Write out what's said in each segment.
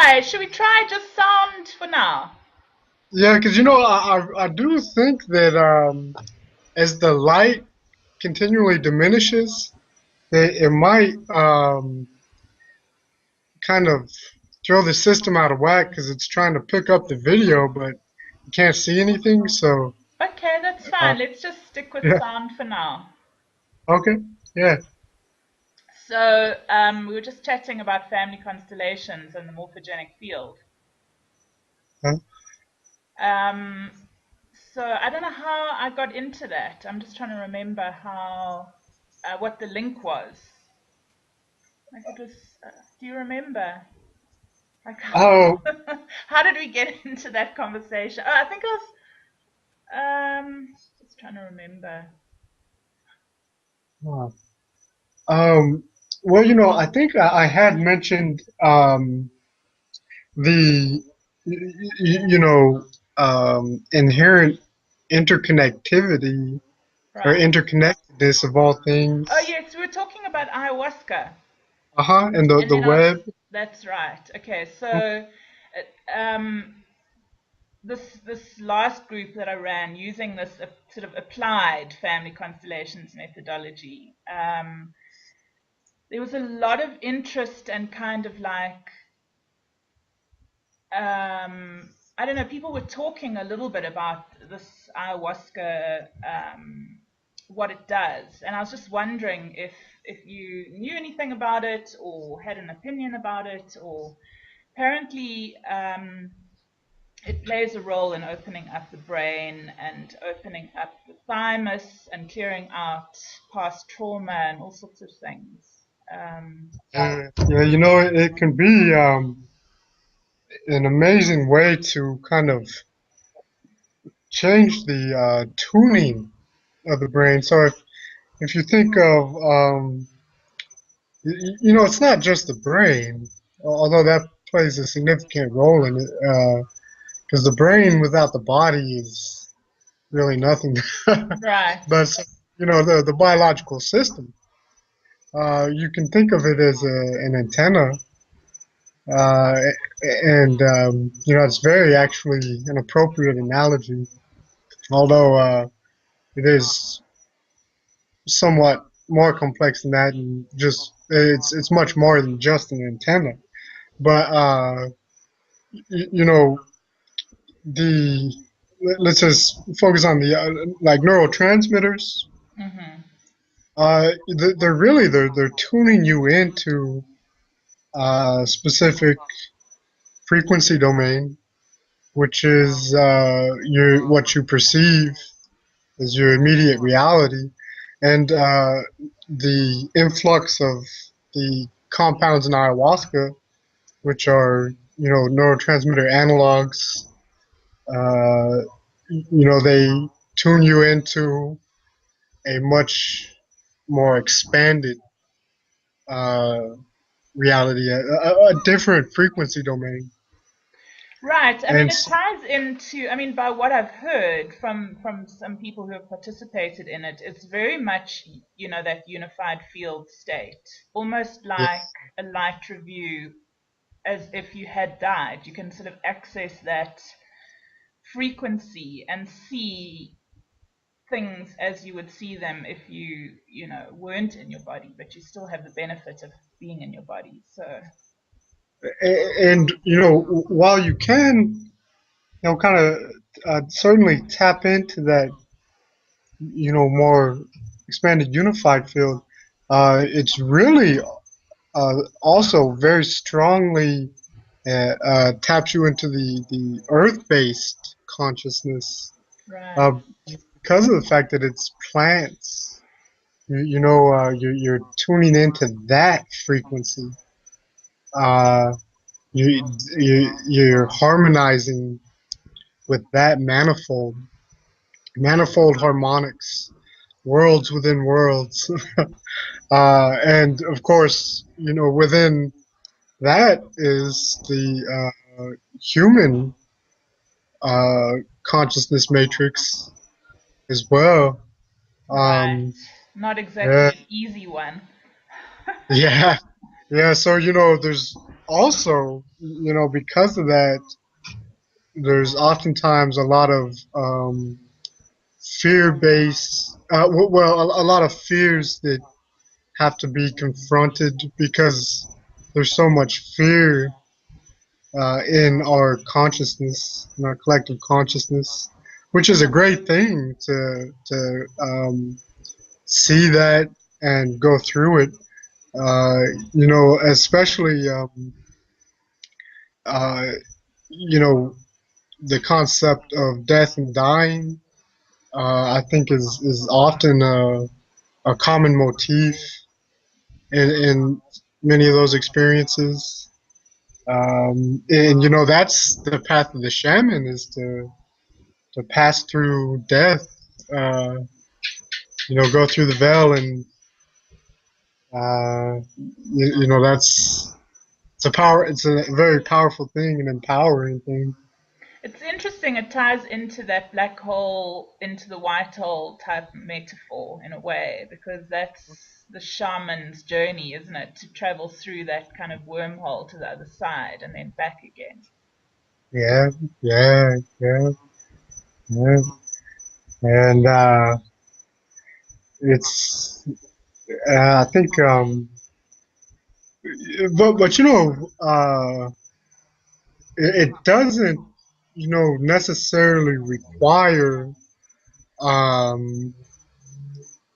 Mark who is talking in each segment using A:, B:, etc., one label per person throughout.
A: try? Should we try just sound for now?
B: Yeah, because I do think that as the light continually diminishes, that it might kind of throw the system out of whack because it's trying to pick up the video, but you can't see anything. So,
A: Okay, that's
B: uh,
A: fine. Let's just stick with
B: yeah,
A: sound for now.
B: okay, yeah.
A: So, we were just chatting about family constellations and the morphogenic field.
B: Huh?
A: Um, so I don't know how I got into that. I'm just trying to remember how, what the link was. Like it was, do you remember? Like,
B: Oh,
A: how did we get into that conversation? Oh, I think I was, just trying to remember.
B: wow. Well, I think I had mentioned the you know inherent interconnectivity or
A: Right.
B: interconnectedness of all
A: Oh,
B: things.
A: yes, we were talking about ayahuasca.
B: Uh-huh, and the
A: And
B: the
A: then I was,
B: web.
A: that's right. Okay, so this last group that I ran using this sort of applied family constellations methodology, there was a lot of interest and kind of like I don't know, people were talking a little bit about this ayahuasca, what it does, and I was just wondering if you knew anything about it or had an opinion about it, or apparently it plays a role in opening up the brain and opening up the thymus and clearing out past trauma and all sorts of things.
B: Yeah, it can be an amazing way to kind of change the tuning of the brain. So if you think of it's not just the brain, although that plays a significant role in it, because the brain without the body is really nothing.
A: Right.
B: But the biological system, you can think of it as an antenna, uh, and it's very actually an appropriate analogy, although it is somewhat more complex than that, and just it's much more than just an antenna. But you know the let's just focus on the like neurotransmitters.
A: Hmm.
B: They're tuning you into a specific frequency domain, which is your what you perceive as your immediate reality, and the influx of the compounds in ayahuasca, which are neurotransmitter analogs. They tune you into a much more expanded uh, reality, a different frequency domain.
A: Right. I mean,
B: And
A: it ties into, I mean, by what I've heard from some people who have participated in it, it's very much, that unified field state, almost like
B: yes,
A: a light review, as if you had died. You can sort of access that frequency and see things as you would see them if weren't in your body, but you still have the benefit of being in your body. So,
B: and while you can kind of certainly tap into that more expanded unified field, it's really also very strongly taps you into the earth-based consciousness,
A: right,
B: uh, because of the fact that it's plants. You're tuning into that frequency. Uh, you're harmonizing with that manifold harmonics, worlds within worlds, and of course, within that is the human uh, consciousness matrix as well.
A: right.
B: Um,
A: Not exactly
B: yeah,
A: an easy one.
B: yeah, yeah. So there's also, because of that, there's oftentimes a lot of fear-based, well, a lot of fears that have to be confronted because there's so much fear in our consciousness, in our collective consciousness, which is a great thing to see that and go through it. Especially uh, you know the concept of death and dying. I think is often a common motif in many of those experiences. And that's the path of the shaman, is to pass through death, uh, go through the veil, and that's it's a very powerful thing, an empowering thing.
A: It's interesting. It ties into that black hole, into the white hole type metaphor in a way, because that's the shaman's journey, isn't it? To travel through that kind of wormhole to the other side and then back again.
B: Yeah, yeah, yeah, yeah. And it's I think but it doesn't necessarily require um,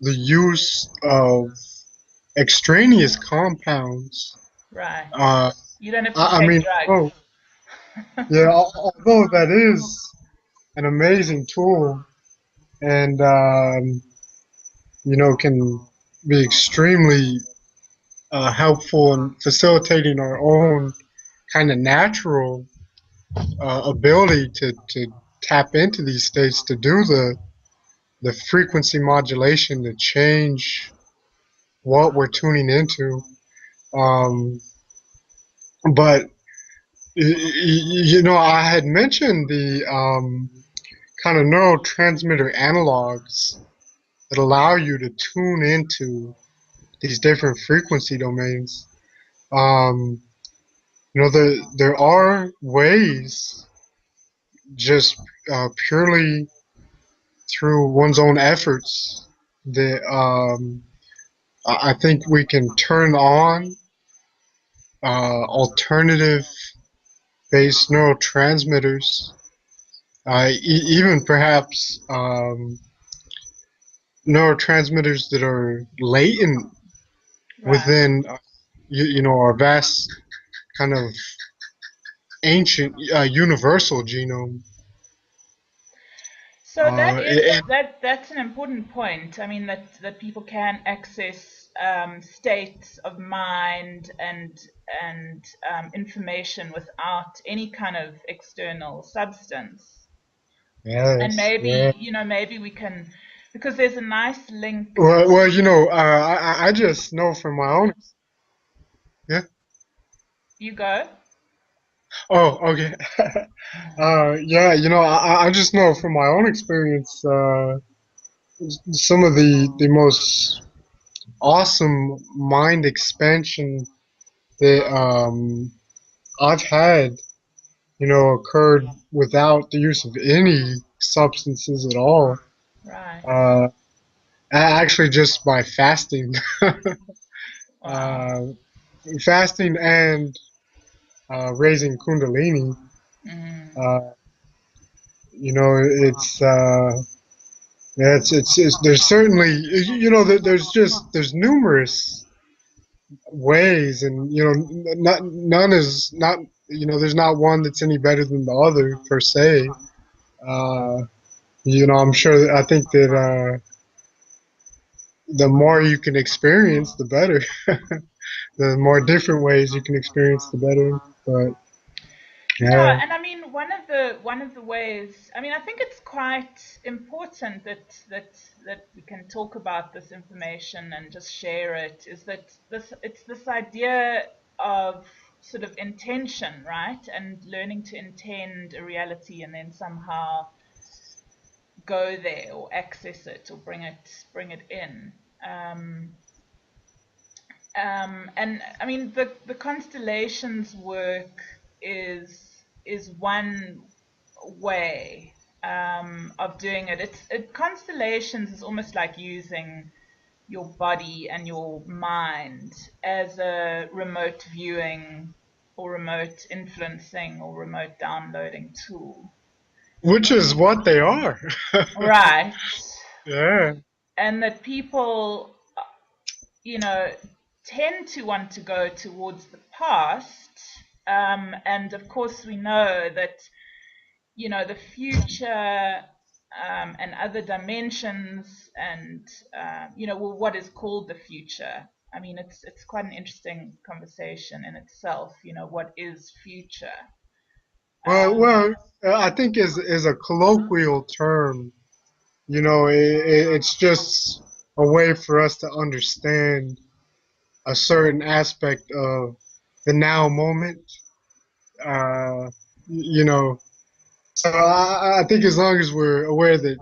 B: the use of extraneous compounds.
A: Right.
B: Uh,
A: You don't have to
B: I
A: take
B: mean,
A: drugs.
B: oh, yeah, although that is an amazing tool and can be extremely helpful in facilitating our own kind of natural ability to tap into these states, to do the frequency modulation, to change what we're tuning into. Um, but I had mentioned the kind of neurotransmitter analogs that allow you to tune into these different frequency domains. Um, there are ways, just purely through one's own efforts, that I think we can turn on alternative based neurotransmitters, even perhaps neurotransmitters that are latent
A: Right.
B: within our vast kind of ancient universal genome.
A: So
B: And
A: that's an important point. I mean that people can access states of mind and information without any kind of external substance. And
B: yes, yeah.
A: maybe we can, because there's a nice link.
B: Well, I just know from my own. Yeah.
A: You go.
B: Oh, okay. Yeah, I just know from my own experience, some of the most awesome mind expansion that I've had, occurred without the use of any substances at all.
A: Right.
B: Uh, Actually, just by fasting,
A: Wow.
B: uh, fasting and raising Kundalini.
A: Mm.
B: Uh, it's yeah, it's there's certainly there's numerous ways, and none is not there's not one that's any better than the other per se. Uh, I'm sure, I think that the more you can experience, the better. The more different ways you can experience, the better. But
A: Yeah,
B: yeah,
A: and I mean one of the ways, I mean, I think it's quite important that we can talk about this information and just share it, is that this idea of sort of intention, right? And learning to intend a reality and then somehow go there or access it or bring it in. Um, And I mean, the constellations work is one way of doing it. Constellations is almost like using your body and your mind as a remote viewing or remote influencing or remote downloading tool.
B: Which is what they are.
A: Right.
B: Yeah.
A: And that people, you know, tend to want to go towards the past. And of course, we know that, the future and other dimensions and, well, what is called the future. I mean, it's quite an interesting conversation in itself. What is future?
B: Well,
A: Um,
B: well, I think is a colloquial term. It's just a way for us to understand a certain aspect of the now moment. Uh, you know, so I think as long as we're aware that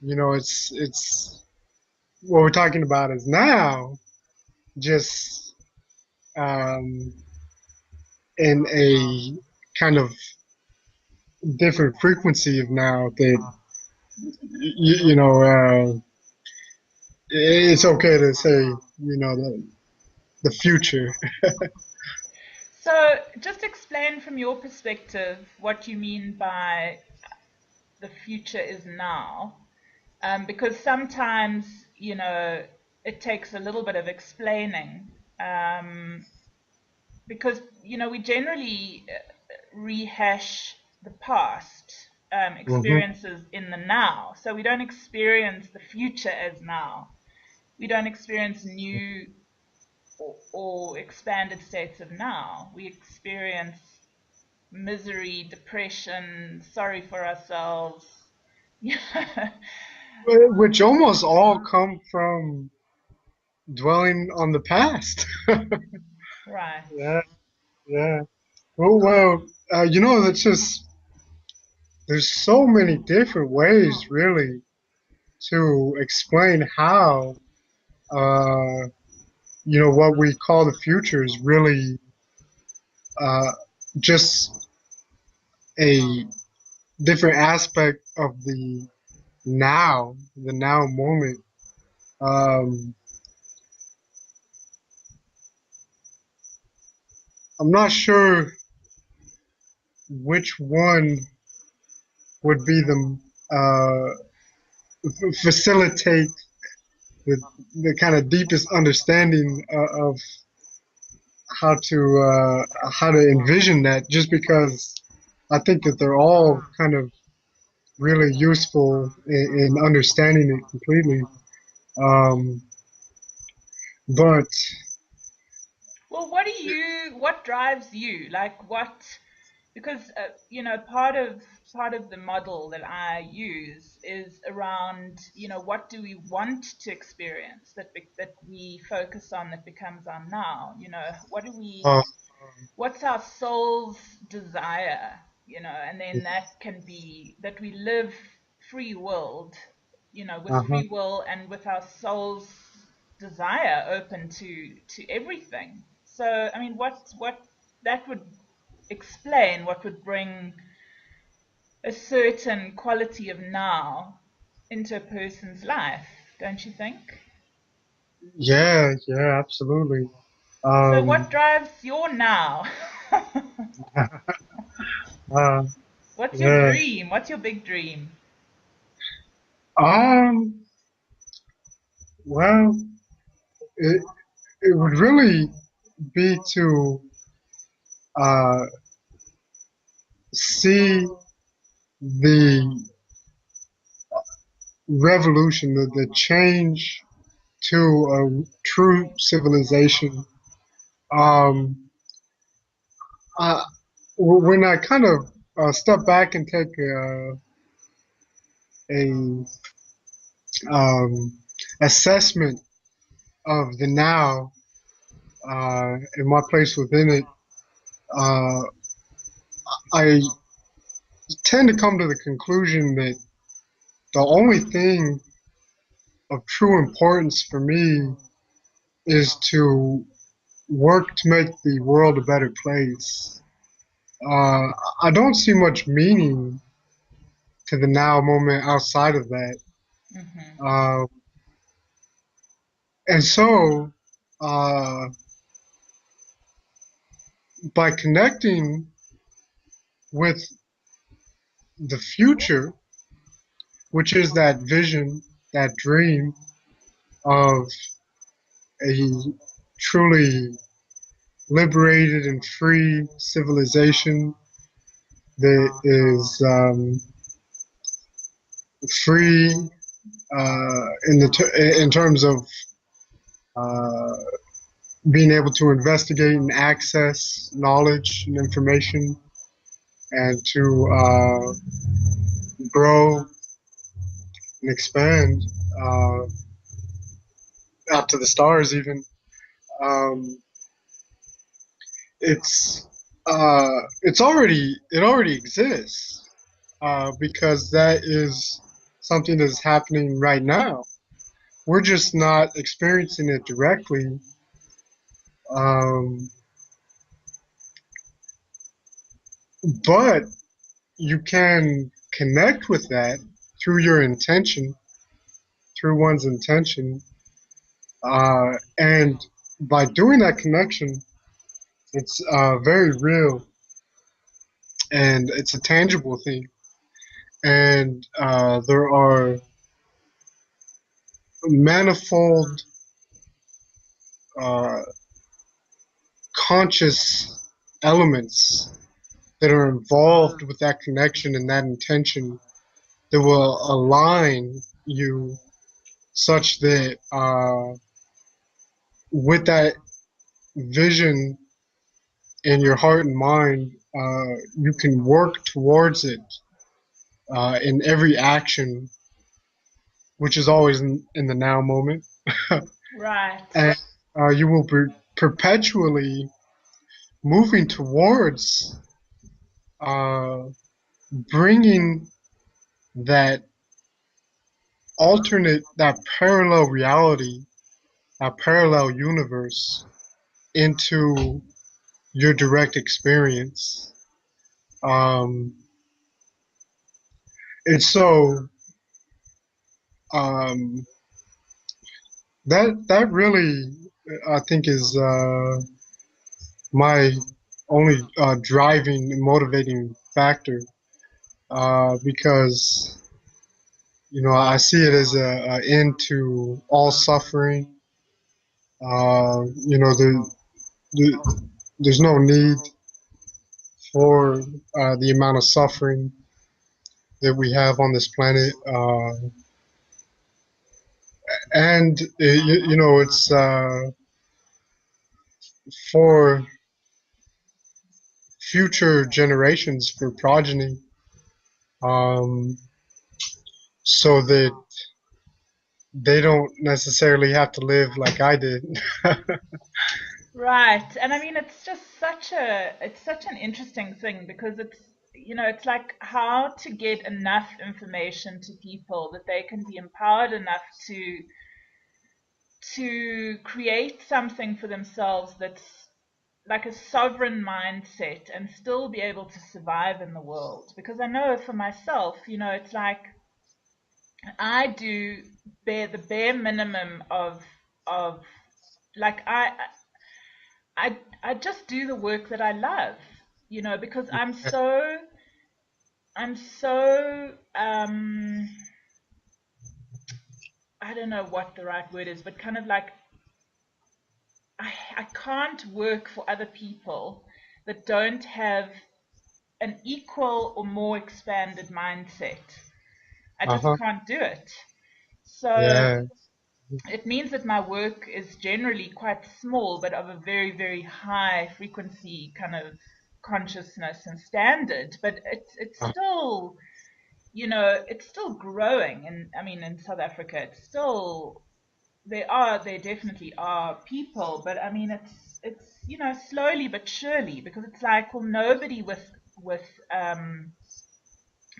B: it's what we're talking about is now, just um, in a kind of different frequency of now that you know. It's okay to say, the future.
A: so, just explain from your perspective what you mean by the future is now. Because sometimes, it takes a little bit of explaining. Because, we generally rehash the past
B: Hmm.
A: experiences in the now. So we don't experience the future as now. We don't experience new or expanded states of now. We experience misery, depression, sorry for ourselves. Yeah.
B: Which almost all come from dwelling on the past.
A: Right.
B: Yeah, yeah. That's just, there's so many different ways, really, to explain how, uh, what we call the future is really uh, just a different aspect of the now moment. Um, I'm not sure which one would be the facilitate the kind of deepest understanding of how to envision that. Just because I think that they're all kind of really useful in understanding it completely. Um, but
A: Well, what drives you? Like what, because part of the model that I use is around, what do we want to experience that we focus on that becomes our now?
B: uh,
A: What's our soul's desire? And then that can be that we live free willed, with
B: uh-huh.
A: free will and with our soul's desire open to everything. So, I mean, what that would explain what would bring a certain quality of now into a person's life, don't you think?
B: Yeah, yeah, absolutely.
A: So, what
B: Um,
A: drives your now?
B: uh,
A: What's your
B: yeah.
A: dream? What's your big dream?
B: Um, well, it, it would really be to uh, see the revolution, the change to a true civilization. Um, I, when I kind of step back and take a assessment of the now and my place within it, uh, I tend to come to the conclusion that the only thing of true importance for me is to work to make the world a better place. Uh, I don't see much meaning to the now moment outside of that.
A: Hmm.
B: Uh, and so, uh, by connecting with the future, which is that vision, that dream of a truly liberated and free civilization that is free in terms of uh, being able to investigate and access knowledge and information, and to grow and expand uh, out to the stars even. Um, it already exists because that is something that's happening right now. We're just not experiencing it directly. Um, but you can connect with that through your intention, through one's intention. And by doing that connection, it's very real and it's a tangible thing. And there are manifold uh, conscious elements that are involved with that connection and that intention that will align you such that with that vision in your heart and mind, you can work towards it in every action, which is always in the now moment.
A: Right.
B: And you will be perpetually moving towards uh, bringing that alternate, that parallel reality, that parallel universe into your direct experience. Um, and so um, that really, I think, is my only driving and motivating factor because I see it as a end to all suffering. There's no need for the amount of suffering that we have on this planet, and it's for future generations, for progeny, um, so that they don't necessarily have to live like I did.
A: Right. And I mean, it's such an interesting thing because it's like how to get enough information to people that they can be empowered enough to create something for themselves that's like a sovereign mindset and still be able to survive in the world. Because I know for myself, it's like I do the bare minimum of like I just do the work that I love, because I'm so I don't know what the right word is, but kind of like I can't work for other people that don't have an equal or more expanded mindset. I just
B: Uh-huh.
A: can't do it. So
B: Yeah.
A: it means that my work is generally quite small, but of a very, very high frequency kind of consciousness and standard. But it's
B: Uh,
A: still, it's still growing. And I mean, in South Africa, it's still there definitely are people, but I mean, it's slowly but surely, because it's like, well, nobody with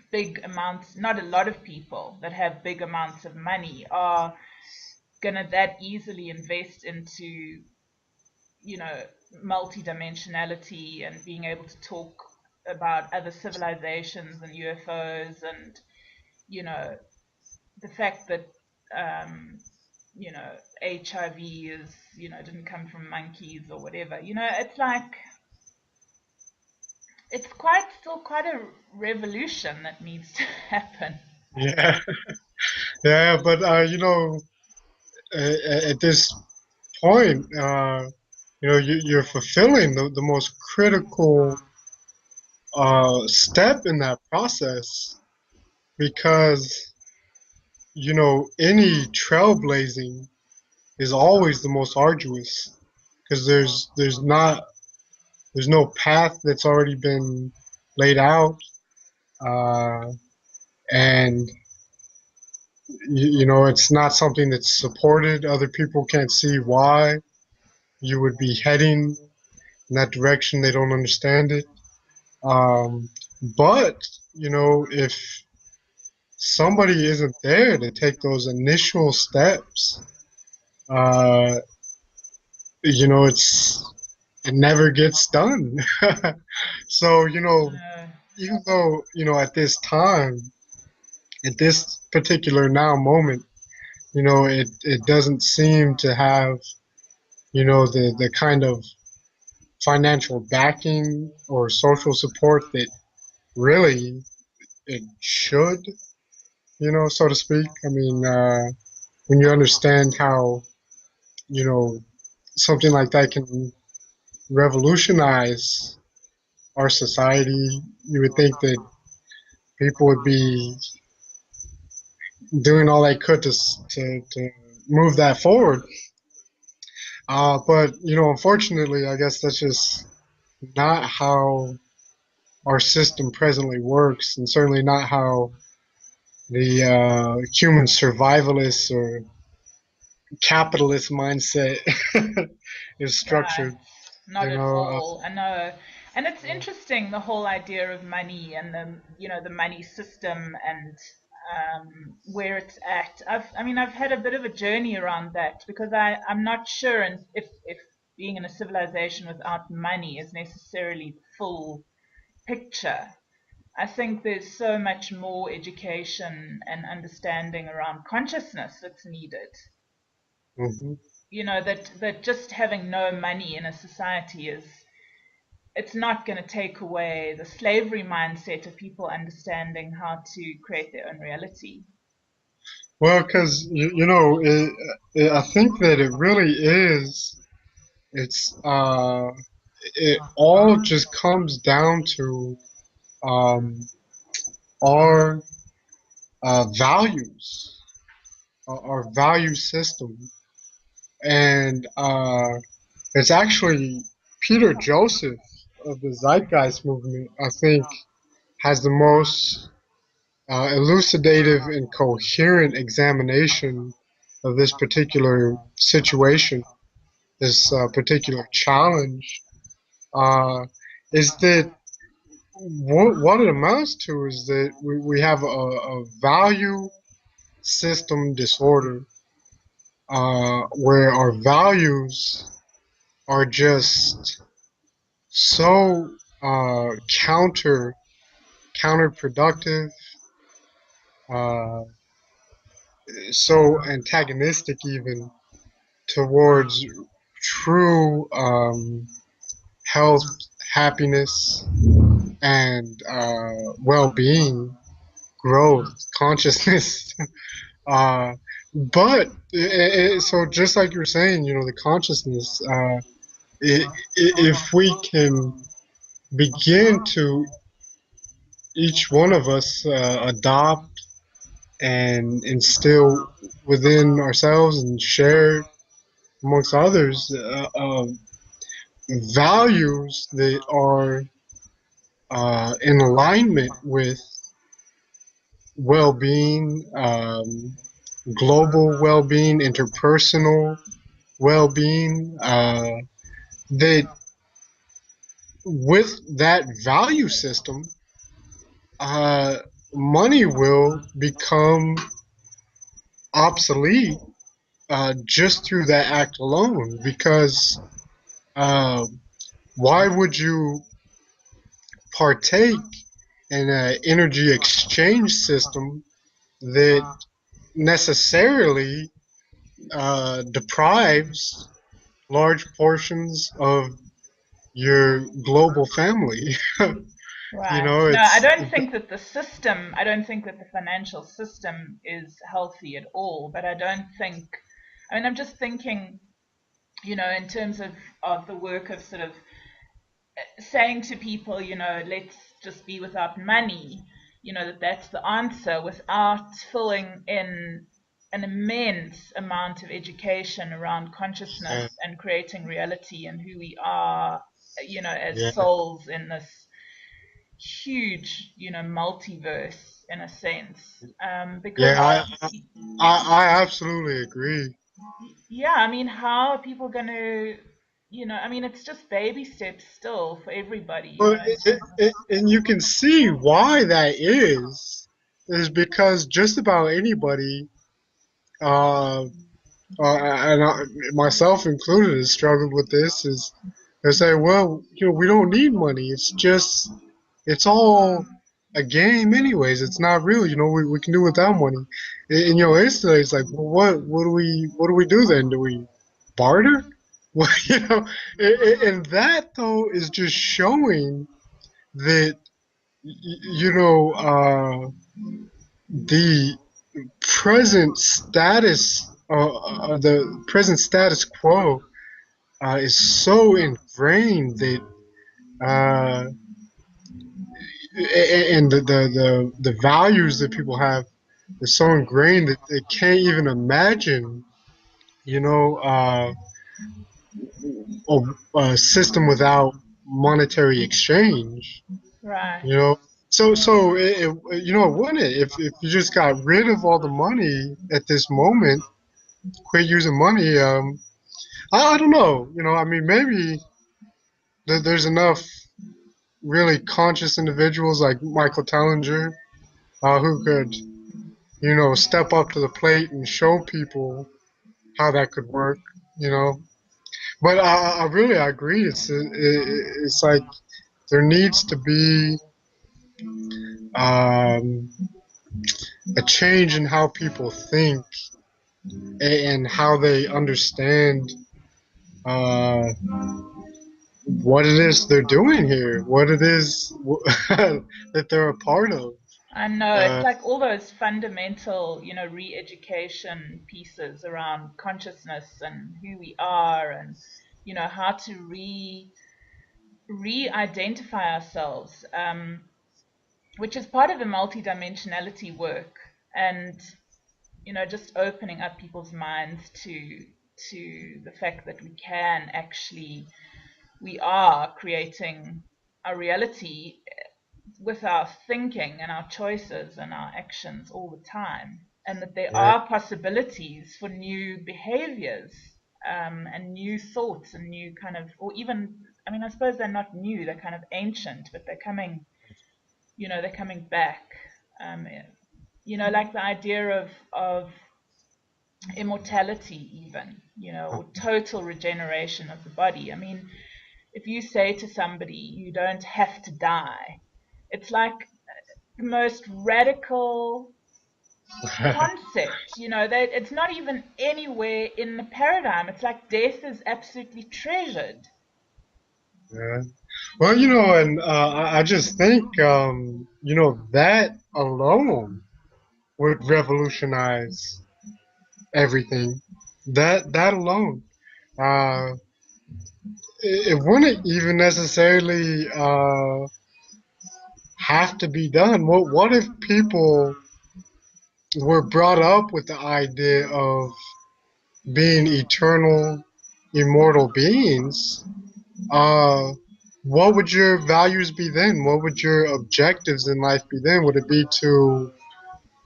A: big amounts, not a lot of people that have big amounts of money are gonna that easily invest into, you know, multidimensionality and being able to talk about other civilizations and UFOs, and, you know, the fact that, um, you know, HIV is, you know, didn't come from monkeys or whatever. You know, it's like, it's still quite a revolution that needs to happen.
B: Yeah, yeah, but at this point, you're fulfilling the most critical step in that process, because any trailblazing is always the most arduous, because there's no path that's already been laid out, uh, and it's not something that's supported. Other people can't see why you would be heading in that direction. They don't understand it. Um, but if somebody isn't there to take those initial steps, uh, it never gets done. So,
A: Uh,
B: even though, at this time, at this particular now moment, it doesn't seem to have, the kind of financial backing or social support that really it should, so to speak. I mean, when you understand how, you know, something like that can revolutionize our society, you would think that people would be doing all they could to move that forward. But unfortunately, I guess that's just not how our system presently works, and certainly not how the human survivalist or capitalist mindset is
A: right.
B: structured.
A: Not
B: You
A: at
B: know,
A: all. I know. And it's interesting, the whole idea of money and the, you know, the money system, and where it's at. I mean, I've had a bit of a journey around that, because I'm not sure if being in a civilization without money is necessarily the full picture. I think there's so much more education and understanding around consciousness that's needed.
B: mhm.
A: You know, that just having no money in a society is, it's not going to take away the slavery mindset of people understanding how to create their own reality.
B: Well, because I think that it really is. It's it all just comes down to um, our values, our value system, and it's actually Peter Joseph of the Zeitgeist movement, I think, has the most elucidative and coherent examination of this particular situation, this particular challenge, uh, is that what it amounts to is that we have a value system disorder, where our values are just so counterproductive, uh, so antagonistic even towards true health, happiness, and well-being, growth, consciousness. uh, but so just like you were saying, the consciousness. If we can begin to each one of us adopt and instill within ourselves and share amongst others values that are in alignment with well-being, global well-being, interpersonal well-being, that with that value system, money will become obsolete, just through that act alone. Because uh, why would you partake in an energy exchange system that necessarily deprives large portions of your global family? You
A: Right.
B: know,
A: No, I
B: it's
A: don't think that the system, I don't think that the financial system is healthy at all, but I don't think, I mean, I'm just thinking, in terms of the work of sort of saying to people, let's just be without money, that's the answer without filling in an immense amount of education around consciousness
B: uh,
A: and creating reality and who we are, as
B: yeah,
A: souls in this huge, multiverse in a sense. Because,
B: yeah. I absolutely agree.
A: yeah, I mean, how are people going to, I mean, it's just baby steps still for everybody,
B: Well,
A: in terms of.
B: and you can see why that is because just about anybody, uh, and myself included, has struggled with this. Is they say, well, we don't need money. It's all a game, anyways. It's not real. We can do without money. Instantly, it's like, well, what do we do then? Do we barter? Well, and that though is just showing that the the present status quo is so ingrained that uh, and the values that people have is so ingrained that they can't even imagine, you know, uh, a system without monetary exchange.
A: Right.
B: You know, so wouldn't it if you just got rid of all the money at this moment, quit using money? I don't know. I mean, maybe there's enough really conscious individuals like Michael Tellinger who could, step up to the plate and show people how that could work. You know, but I agree. It's like there needs to be um, a change in how people think and how they understand uh, what it is they're doing here, what it is that they're a part of.
A: I know it's
B: Uh,
A: like all those fundamental, re-education pieces around consciousness and who we are and, how to re-identify ourselves, which is part of the multidimensionality work. And just opening up people's minds to the fact that we are creating our reality with our thinking and our choices and our actions all the time, and that there
B: right,
A: are possibilities for new behaviors, and new thoughts and new kind of, or even, I mean, I suppose they're not new, they're kind of ancient, but they're coming back. Um, like the idea of immortality, even, or total regeneration of the body. I mean, if you say to somebody, you don't have to die, it's like the most radical concept, that it's not even anywhere in the paradigm. It's like death is absolutely treasured.
B: yeah. Well, and I just think, that alone would revolutionize everything. That alone. Uh, it wouldn't even necessarily have to be done. What if people were brought up with the idea of being eternal, immortal beings? Uh, what would your values be then? What would your objectives in life be then? Would it be to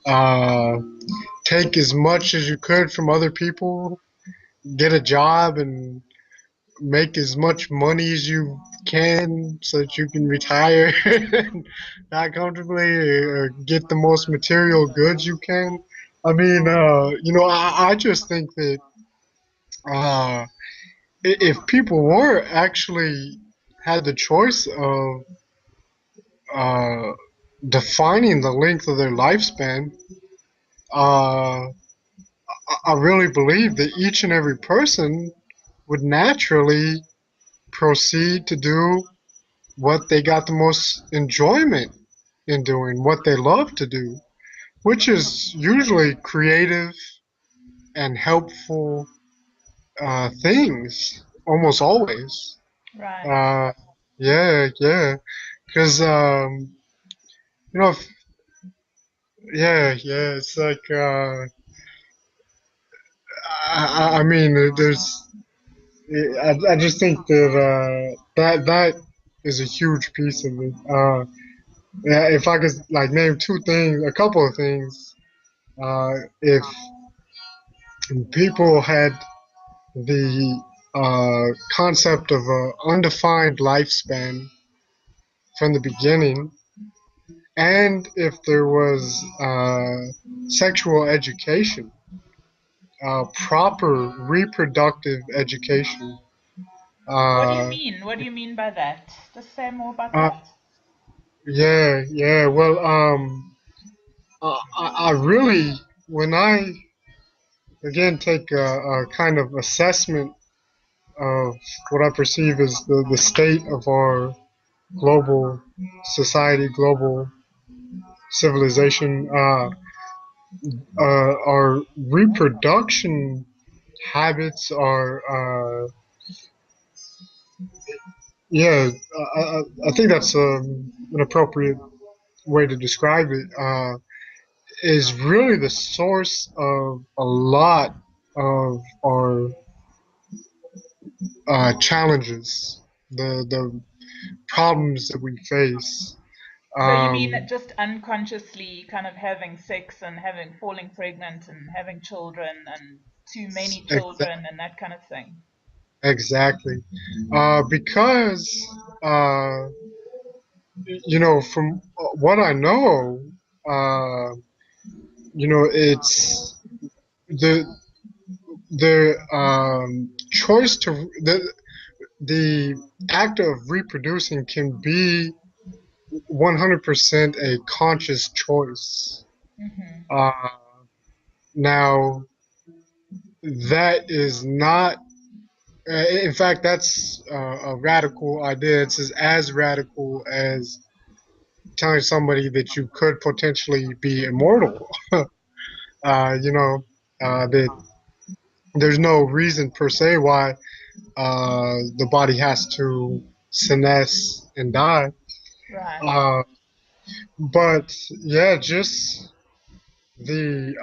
B: uh, take as much as you could from other people, get a job, and make as much money as you can so that you can retire not comfortably or get the most material goods you can? I mean, I just think that. uh, if people were actually had the choice of uh, defining the length of their lifespan, uh, I really believe that each and every person would naturally proceed to do what they got the most enjoyment in doing, what they love to do, which is usually creative and helpful things, almost always.
A: Right.
B: Uh, yeah, yeah, because you know, yeah, yeah, it's like I mean, there's I just think that that is a huge piece of it. Yeah, if I could like name two things, a couple of things, if people had the concept of a undefined lifespan from the beginning, and if there was sexual education, proper reproductive education.
A: What do you
B: Uh,
A: mean? What do you mean by that? Just say more about
B: uh,
A: that.
B: yeah, yeah. Well, I really, when I again take a kind of assessment of what I perceive as the state of our global society, global civilization, our reproduction habits are, yeah, I think that's an appropriate way to describe it, is really the source of a lot of our challenges, the problems that we face.
A: So you mean
B: Um,
A: just unconsciously kind of having sex and having falling pregnant and having children and too many
B: exa-
A: children and that kind of thing?
B: exactly. Because, uh, from what I know, uh, it's the choice to the act of reproducing can be 100% a conscious choice.
A: Hmm.
B: Uh, Now, that is not, in fact, that's a radical idea. It's as radical as telling somebody that you could potentially be immortal. You know, that there's no reason per se why the body has to senesce and die.
A: Right.
B: Uh, but yeah, just the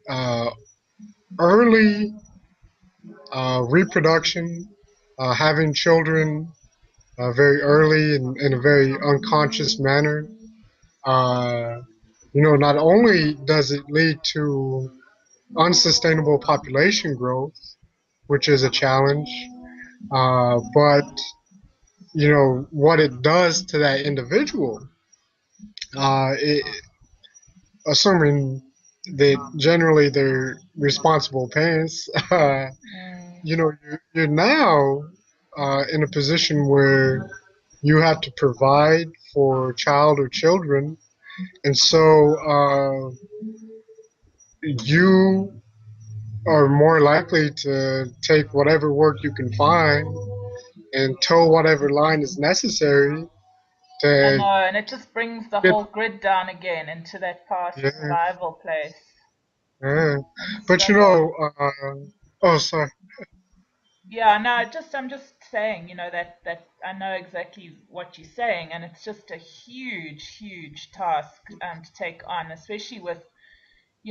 B: uh, early reproduction, having children very early in a very unconscious manner. Uh, Not only does it lead to unsustainable population growth, which is a challenge, but what it does to that individual, it, assuming that generally they're responsible parents,
A: Mm.
B: you're now in a position where you have to provide for child or children, and so you are more likely to take whatever work you can find and toe whatever line is necessary
A: I
B: to
A: know, and it just brings the
B: get.
A: whole grid down again into that past
B: Yeah,
A: survival place
B: yeah.
A: and the
B: But
A: struggle.
B: oh, sorry.
A: Yeah, no, I'm just saying, that I know exactly what you're saying, and it's just a huge, huge task to take on, especially with,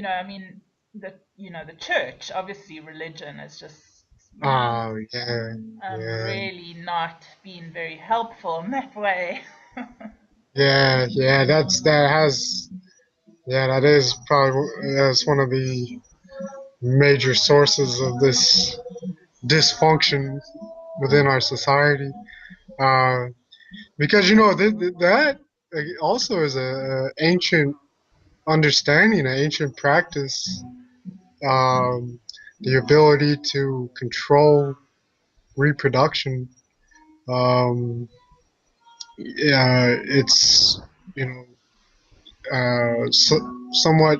A: I mean, the church, obviously religion is just,
B: Oh, yeah, yeah,
A: really not being very helpful in that way.
B: yeah, yeah. That is probably that's one of the major sources of this dysfunction within our society. Uh, because that also is a ancient understanding, an ancient practice um, the ability to control reproduction. Um, it's you know somewhat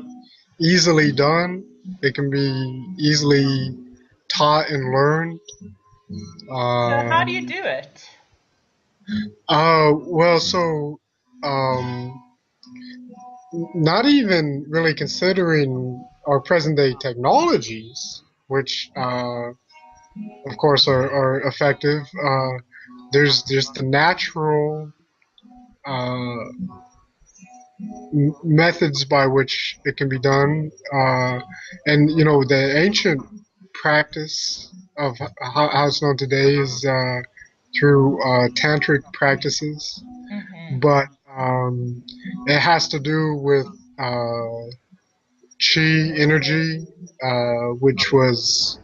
B: easily done. It can be easily taught and learned.
A: So how do you
B: Um,
A: do it?
B: well, so um, not even really considering our present day technologies, which of course are effective. There's the natural uh, methods by which it can be done, and the ancient practice of how it's known today is through tantric practices,
A: Mm-hmm.
B: but it has to do with chi energy, which was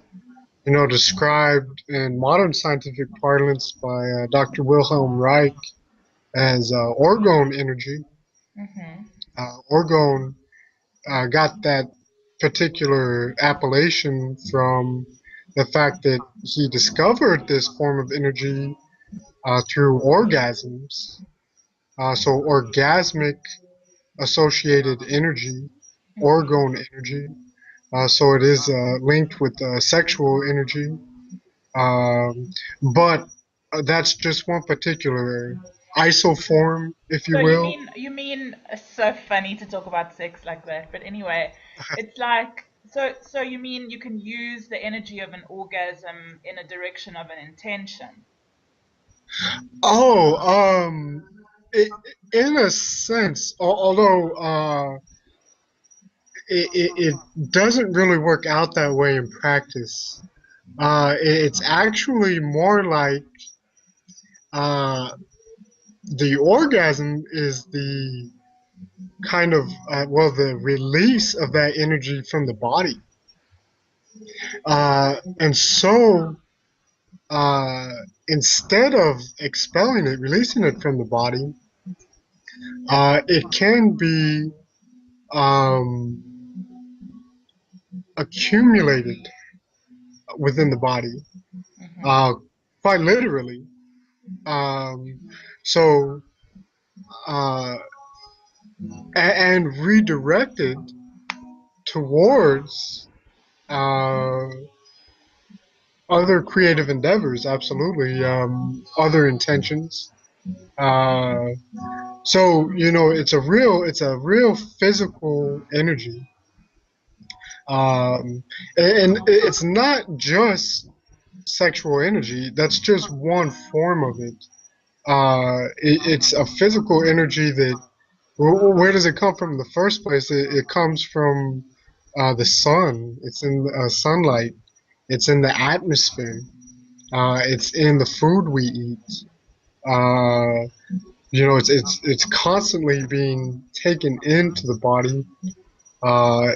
B: described in modern scientific parlance by Dr. Wilhelm Reich as orgone energy.
A: Mm-hmm.
B: Orgone got that particular appellation from the fact that he discovered this form of energy through orgasms. So orgasmic associated energy,
A: Mm-hmm.
B: orgone energy. So it is linked with sexual energy. Um, but that's just one particular isoform, if
A: So
B: you
A: you
B: will.
A: mean it's so funny to talk about sex like that, but anyway, it's like so you mean you can use the energy of an orgasm in a direction of an intention.
B: Oh, i in a sense, although it doesn't really work out that way in practice. It's actually more like uh, the orgasm is the kind of the release of that energy from the body, and so uh, instead of expelling it, releasing it from the body, it can be um, accumulated within the body,
A: Mm-hmm.
B: uh, quite literally. Um, so uh, and redirected towards uh, other creative endeavors. Absolutely, other intentions. Uh, so it's a real physical energy, and it's not just sexual energy. That's just one form of it. It's a physical energy that where does it come from in the first place? It comes from the sun. It's in sunlight. It's in the atmosphere. It's in the food we eat. Uh, it's constantly being taken into the body.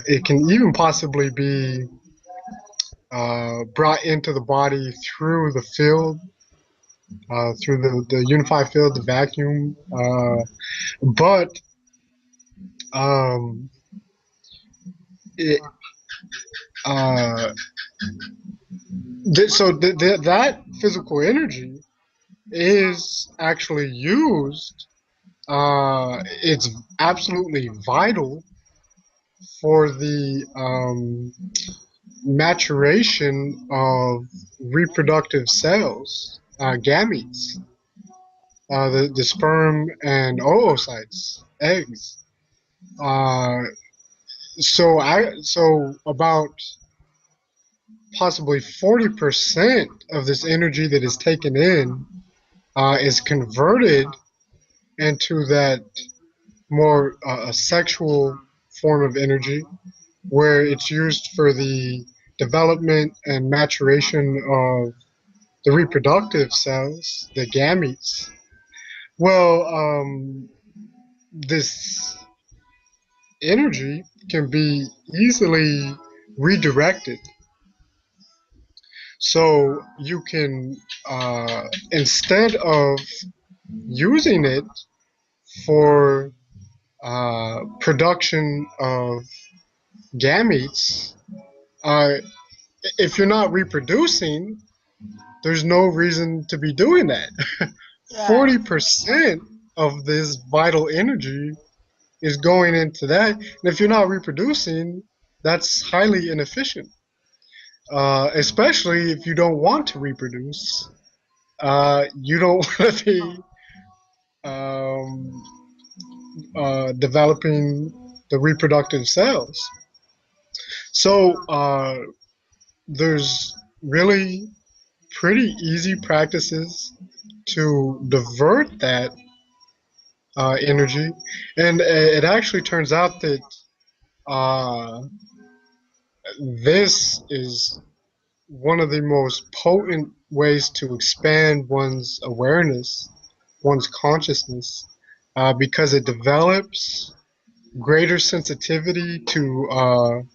B: It can even possibly be brought into the body through the field, through the unified field, the vacuum. But um, it, uh, that physical energy is actually used. It's absolutely vital for the maturation of reproductive cells, gametes, the sperm and oocytes, eggs. Uh, so about possibly 40% of this energy that is taken in is converted into that more sexual form of energy, where it's used for the development and maturation of the reproductive cells, the gametes. Well, this energy can be easily redirected. So you can, instead of using it for production of gametes, uh, if you're not reproducing, there's no reason to be doing that.
A: Right.
B: 40% of this vital energy is going into that. And if you're not reproducing, that's highly inefficient, especially if you don't want to reproduce. You don't want to be um, developing the reproductive cells. So there's really pretty easy practices to divert that energy, and it actually turns out that uh, this is one of the most potent ways to expand one's awareness, one's consciousness, because it develops greater sensitivity to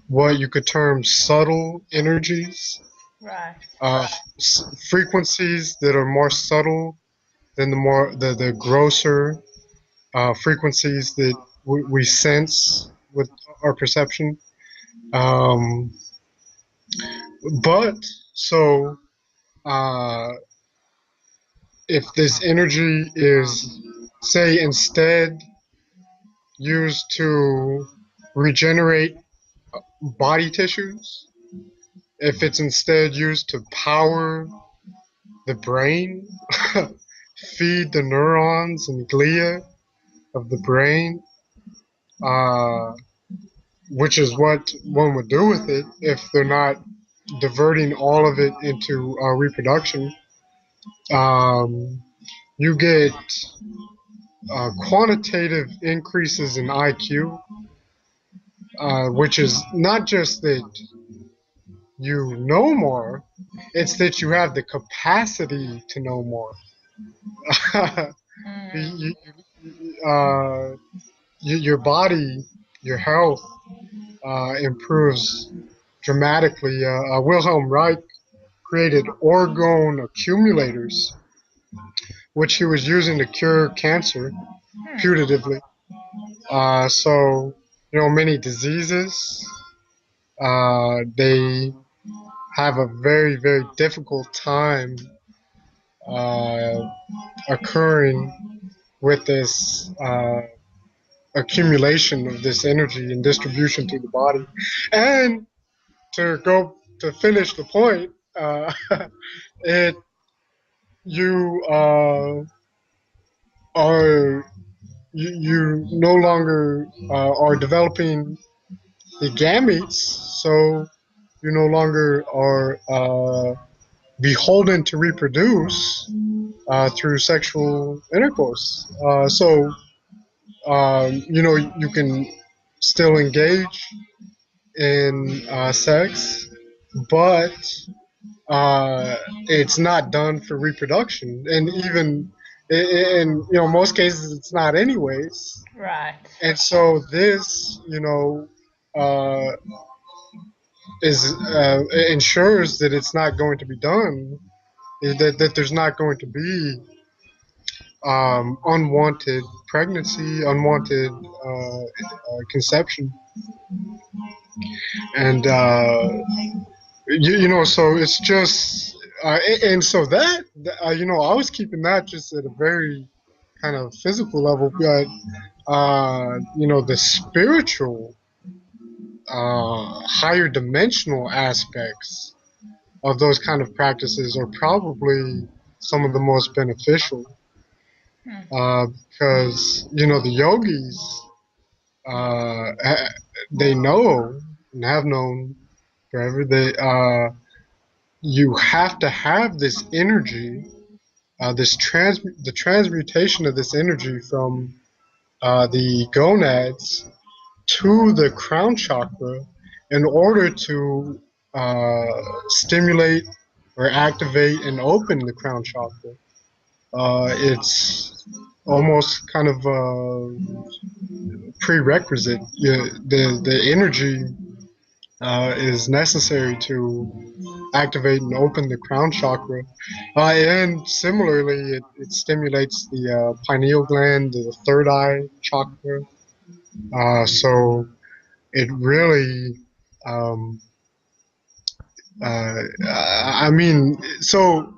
B: what you could term subtle energies,
A: Right.
B: uh, frequencies that are more subtle than the grosser frequencies that we sense with our perception. Um, but so uh, if this energy is, say, instead used to regenerate body tissues, if it's instead used to power the brain, feed the neurons and glia of the brain, uh, which is what one would do with it if they're not diverting all of it into reproduction. You get quantitative increases in IQ, which is not just that you know more, it's that you have the capacity to know more.
A: Mm.
B: you, uh, your body, your health improves dramatically. Wilhelm Reich created orgone accumulators, which he was using to cure cancer
A: Hmm.
B: putatively. So, many diseases, they have a very, very difficult time uh, occurring with this accumulation of this energy and distribution through the body. And to finish the point, it you are you no longer are developing the gametes, so you no longer are beholden to reproduce through sexual intercourse. You can still engage in sex, but it's not done for reproduction, and even in most cases, it's not anyways.
A: Right.
B: And so this, uh, is ensures that it's not going to be done. That there's not going to be unwanted pregnancy, unwanted conception, and so it's just, and so that, I was keeping that just at a very kind of physical level, but the spiritual, higher dimensional aspects of those kind of practices are probably some of the most beneficial,
A: Hmm.
B: because the yogis, uh, they know and have known forever that you have to have this energy, the transmutation of this energy from the gonads to the crown chakra in order to stimulate or activate and open the crown chakra. It's almost kind of a prerequisite. The energy is necessary to activate and open the crown chakra. And similarly, it stimulates the pineal gland, the third eye chakra. So it really, um, I mean, so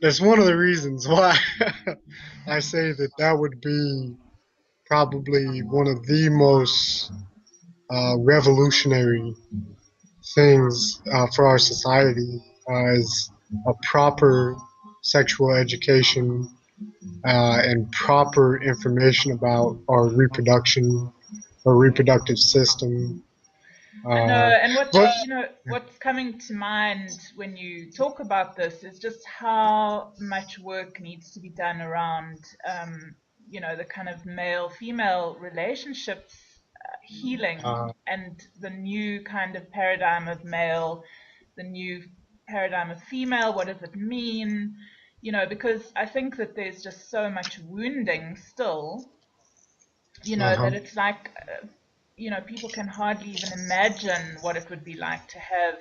B: that's one of the reasons why I say that that would be probably one of the most revolutionary things for our society is a proper sexual education and proper information about our reproduction, our reproductive system.
A: I know,
B: Uh,
A: and
B: but
A: what's coming to mind when you talk about this is just how much work needs to be done around, the kind of male-female relationships healing
B: uh,
A: and the new kind of paradigm of male, the new paradigm of female. What does it mean? Because I think that there's just so much wounding still,
B: uh-huh,
A: that it's like, people can hardly even imagine what it would be like to have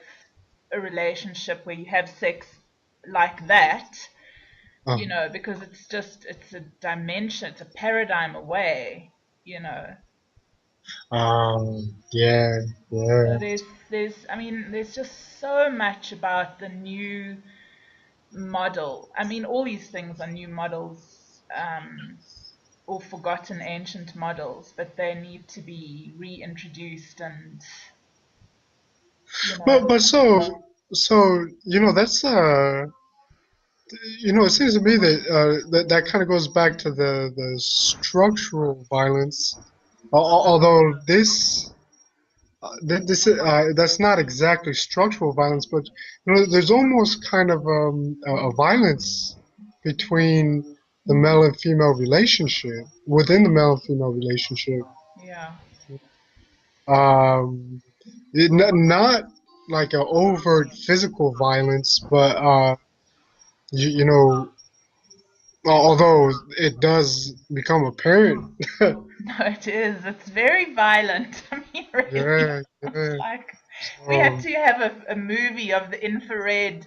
A: a relationship where you have sex like that,
B: uh,
A: because it's a dimension, it's a paradigm away,
B: yeah,
A: So
B: yeah.
A: there's just so much about the new model. I mean, all these things are new models, or forgotten ancient models, but they need to be reintroduced and, you know,
B: But so that's it seems to me that that kind of goes back to the structural violence. Although this that's not exactly structural violence, but there's almost kind of a violence between the male and female relationship within the male and female relationship.
A: yeah.
B: Um, not like an overt physical violence, but you know, although it does become apparent.
A: No, it is. It's very violent. I mean, really.
B: Yeah,
A: It's
B: yeah.
A: like we had
B: So
A: to have a movie of the infrared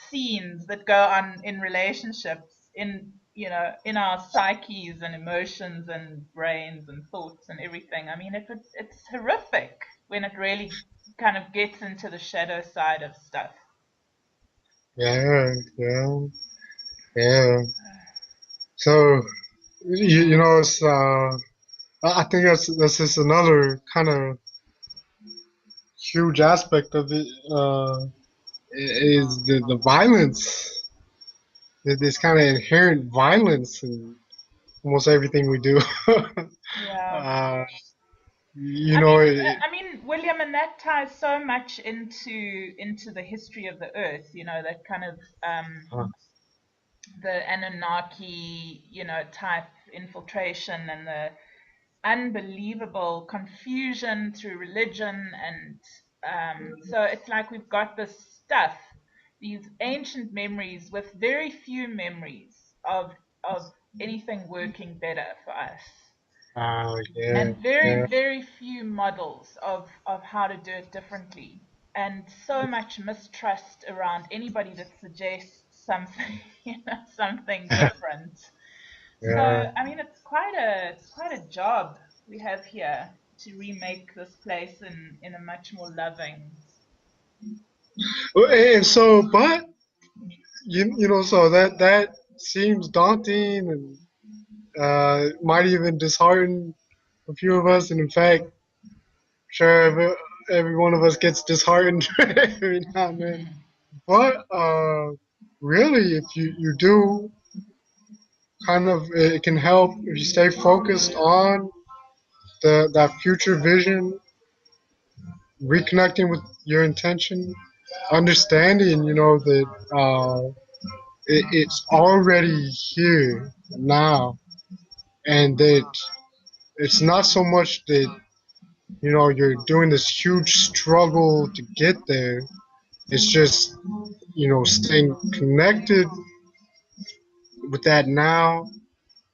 A: scenes that go on in relationships, in our psyches and emotions and brains and thoughts and everything. I mean, it's horrific when it really kind of gets into the shadow side of stuff.
B: yeah, yeah, yeah. So it's I think that's just another kind of huge aspect of it is the violence. This kind of inherent violence in almost everything we do.
A: Yeah.
B: uh, you
A: I
B: know,
A: mean,
B: it,
A: William, and that ties so much into the history of the Earth. That kind of
B: uh,
A: the Anunnaki, type infiltration and the unbelievable confusion through religion, and so it's like we've got this stuff, these ancient memories with very few memories of anything working better for us,
B: yeah,
A: and very,
B: yeah,
A: very few models of how to do it differently, and so much mistrust around anybody that suggests something, something different. So,
B: yeah.
A: I mean, it's quite a job we have here to remake this place in a much more loving.
B: And so, but so that seems daunting and might even dishearten a few of us. And in fact, sure, every one of us gets disheartened every now and then. But really, if you do kind of, it can help if you stay focused on that future vision, reconnecting with your intention, understanding, that it's already here now, and that it's not so much that you're doing this huge struggle to get there. It's just staying connected with that now,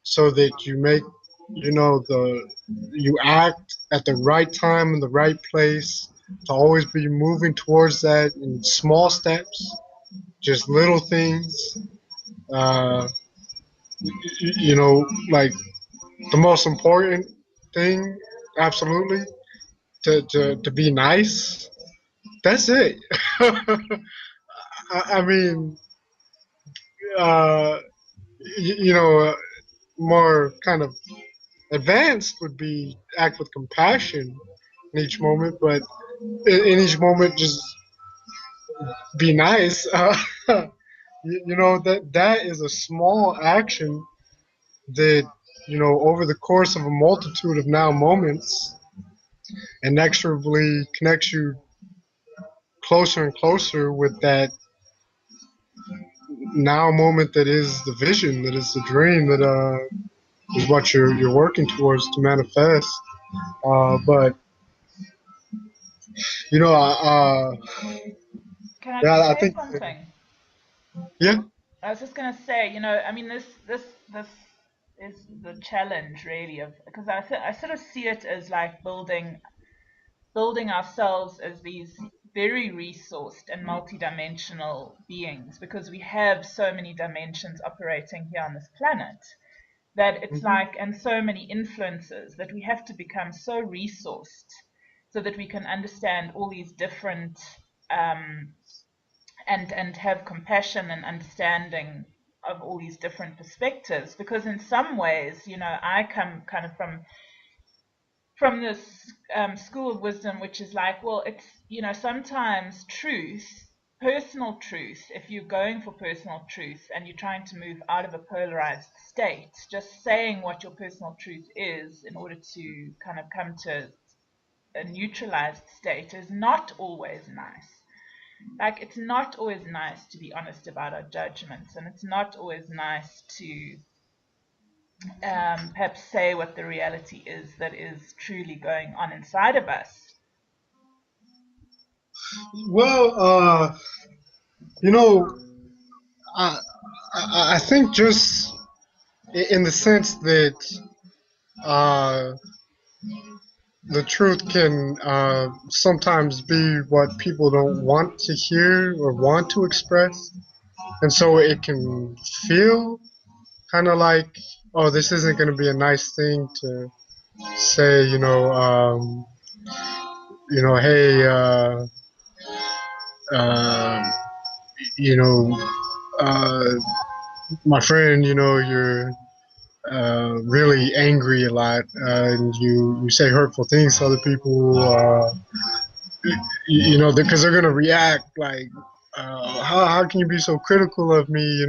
B: so that you make you act at the right time in the right place, to always be moving towards that in small steps, just little things. uh like the most important thing, absolutely, to be nice, That's it. I mean, uh, you know, more kind of advanced would be act with compassion in each moment, but in each moment, just be nice. You know, that is a small action that, you know, over the course of a multitude of now moments, inexorably connects you closer and closer with that now moment that is the vision, that is the dream, that is what you're working towards to manifest. But you know,
A: Can I just
B: yeah, I
A: say
B: think,
A: something?
B: yeah.
A: I was just going to say, I mean, this is the challenge really of, because I sort of see it as like building ourselves as these very resourced and multidimensional beings, because we have so many dimensions operating here on this planet, that it's
B: Mhm.
A: like, and so many influences, that we have to become so resourced so that we can understand all these different um, and have compassion and understanding of all these different perspectives. Because in some ways, I come kind of from this school of wisdom, which is like, well, it's, sometimes personal truth, if you're going for personal truth and you're trying to move out of a polarized state, just saying what your personal truth is in order to kind of come to a neutralized state is not always nice. Like, it's not always nice to be honest about our judgments, and it's not always nice to perhaps say what the reality is that is truly going on inside of us.
B: Well, you know, I, I think just in the sense that uh, the truth can sometimes be what people don't want to hear or want to express, and so it can feel kind of like, oh, this isn't going to be a nice thing to say, hey, uh, you know, uh, my friend, you're really angry a lot, and you say hurtful things to other people, because they're gonna react like, how can you be so critical of me?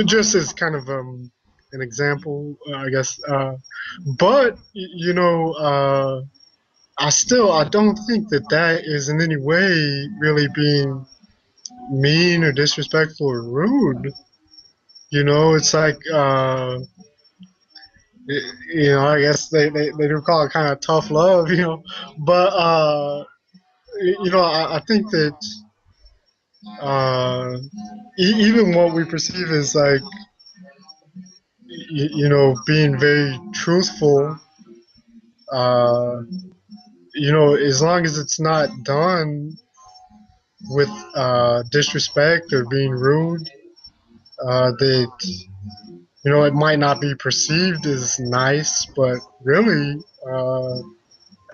B: Just as kind of an example, I guess. But I don't think that is in any way really being mean or disrespectful or rude. It's like, I guess they do call it kind of tough love, but I think that uh, even what we perceive as like, being very truthful, uh, as long as it's not done with disrespect or being rude, that it might not be perceived as nice, but really,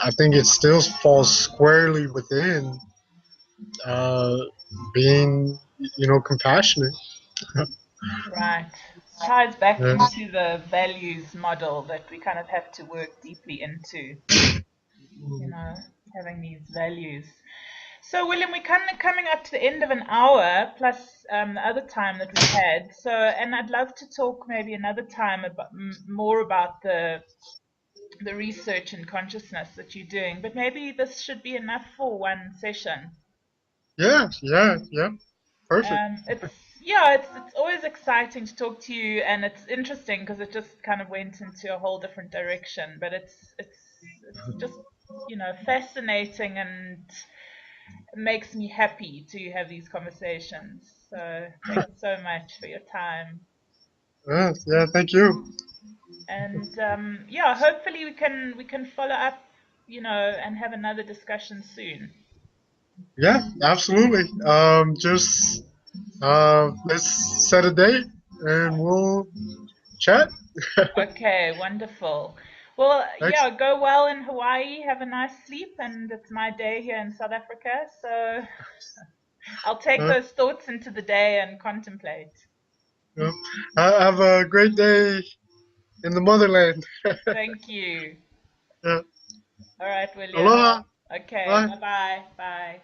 B: I think it still falls squarely within uh, being, compassionate.
A: Right. Ties back
B: Yes.
A: into the values model that we kind of have to work deeply into, you know, having these values. So, William, we're kind of coming up to the end of an hour plus the other time that we've had. So, and I'd love to talk maybe another time about more about the research in consciousness that you're doing. But maybe this should be enough for one session.
B: Yeah, yeah, yeah. Perfect.
A: It's yeah, it's always exciting to talk to you, and it's interesting because it just kind of went into a whole different direction. But it's just fascinating, and it makes me happy to have these conversations. So thanks so much for your time,
B: Yeah, yeah, thank you.
A: and yeah, hopefully we can follow up, and have another discussion soon.
B: Yeah, absolutely. Just let's set a date and we'll chat.
A: Okay, wonderful. Well, yeah,
B: Excellent.
A: go well in Hawaii. Have a nice sleep, and it's my day here in South Africa, so I'll take
B: Uh,
A: those thoughts into the day and contemplate.
B: yeah. Have a great day in the motherland.
A: Thank you.
B: Yeah.
A: All right, William.
B: Aloha.
A: Okay,
B: Bye.
A: bye-bye. Bye.